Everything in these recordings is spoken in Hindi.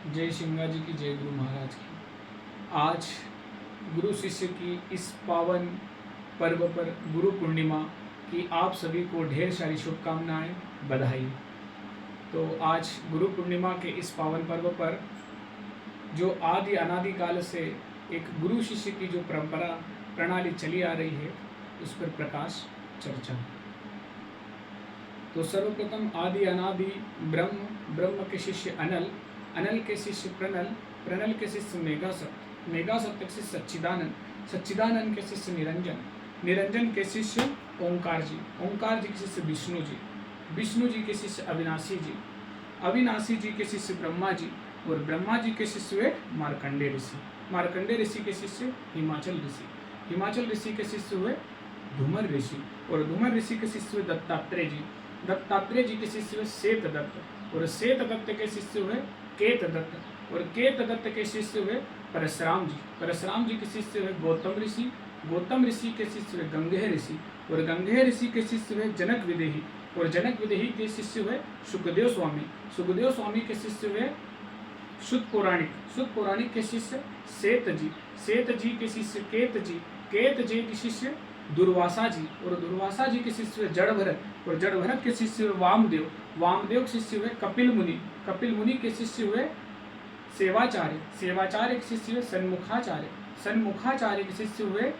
जय सिंगा जी की, जय गुरु महाराज की। आज गुरु शिष्य की इस पावन पर्व पर गुरु पूर्णिमा की आप सभी को ढेर सारी शुभकामनाएं, बधाई। तो आज गुरु पूर्णिमा के इस पावन पर्व पर जो आदि अनादि काल से एक गुरु शिष्य की जो परंपरा प्रणाली चली आ रही है, उस पर प्रकाश चर्चा। तो सर्वप्रथम आदि अनादि ब्रह्म, ब्रह्म के शिष्य अनल, अनल के शिष्य प्रणल, प्रणल के शिष्य मेघासक्त, मेघासक्त के शिष्य सच्चिदानंद, सच्चिदानंद के शिष्य निरंजन, निरंजन के शिष्य ओंकार जी, ओंकार जी के शिष्य विष्णु जी, विष्णु जी के शिष्य अविनाशी जी, अविनाशी जी के शिष्य ब्रह्मा जी, और ब्रह्मा जी के शिष्य हुए मार्कंडे ऋषि, मार्कंडे ऋषि के शिष्य हिमाचल ऋषि, हिमाचल ऋषि के शिष्य हुए धूमर ऋषि, और धूमर ऋषि के शिष्य हुए दत्तात्रेय जी, दत्तात्रेय जी के शिष्य हुए श्वेत दत्त, और श्वेत दत्त के शिष्य हुए केत दत्त, और केत दत्त के शिष्य हुए परशुराम जी, परशुराम जी के शिष्य हुए गौतम ऋषि, गौतम ऋषि के शिष्य हुए गंगेय ऋषि, और गंगेय ऋषि के शिष्य हुए जनक विदेही, और जनक विदेही के शिष्य हुए सुखदेव स्वामी, सुखदेव स्वामी के शिष्य हुए शुद्ध पौराणिक, शुद्ध पौराणिक के शिष्य श्वेत जी, श्वेत जी के शिष्य केत जी, केत जी के शिष्य दुर्वासा जी, और दुर्वासा जी के शिष्य हुए जड़ भरत, और जड़ भरत के शिष्य हुए वामदेव, वामदेव के शिष्य हुए कपिल मुनि, कपिल मुनि के शिष्य हुए सेवाचार्य, सेवाचार्य के शिष्य हुए सन्मुखाचार्य, सन्मुखाचार्य के शिष्य हुए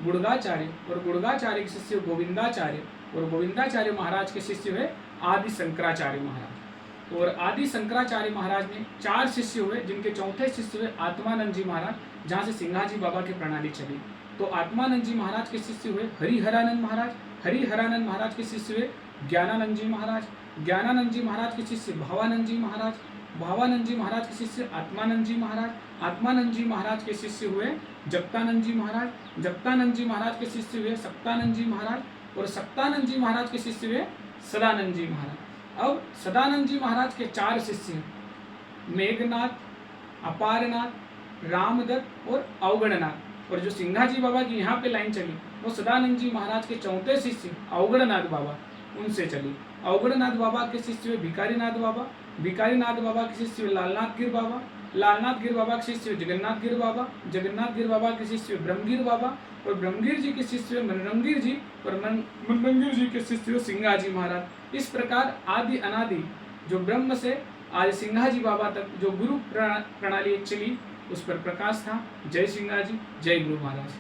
गुड़गाचार्य, और गुड़गाचार्य के शिष्य गोविंदाचार्य, और गोविंदाचार्य महाराज के शिष्य हुए आदि शंकराचार्य महाराज, और आदि शंकराचार्य महाराज में 4 शिष्य हुए, जिनके चौथे शिष्य हुए आत्मानंद जी महाराज, जहाँ से सिंघा जी बाबा की प्रणाली चली। तो आत्मानंद जी महाराज के शिष्य हुए हरिहरानंद महाराज, हरिहरानंद महाराज के शिष्य हुए ज्ञानानंद जी महाराज, ज्ञानानंद जी महाराज के शिष्य भावानंद जी महाराज, भावानंद जी महाराज के शिष्य आत्मानंद जी महाराज, आत्मानंद जी महाराज के शिष्य हुए जगतानंद जी महाराज, जगतानंद जी महाराज के शिष्य हुए सक्तानंद जी महाराज, और सक्तानंद जी महाराज के शिष्य हुए सदानंद जी महाराज। अब सदानंद जी महाराज के 4 शिष्य हैं, मेघनाथ, अपारनाथ, रामदत्त और अवगणनाथ, और जो सिंघा जी बाबा की यहाँ पे लाइन चली वो सदानंद जी महाराज के चौथे शिष्य अवगणनाथ बाबा, उनसे चली। अवगणनाथ बाबा के शिष्य हुए भिकारीनाथ बाबा, भिकारीनाथ बाबा के शिष्य हुए लालनाथ गिर बाबा, लालनाथ गिर बाबा के शिष्य हुए जगन्नाथ गिर बाबा, जगन्नाथ गिर बाबा के शिष्य हुए ब्रह्मगिर बाबा, और ब्रह्मगिर जी के शिष्य हुए मनरंगीर जी, और मनरंगीर जी के शिष्य हुए सिंघा जी महाराज। इस प्रकार आदि अनादि जो ब्रह्म से आज सिंघा जी बाबा तक जो गुरु प्रणाली चली, उस पर प्रकाश था। जय सिंघा जी, जय गुरु महाराज।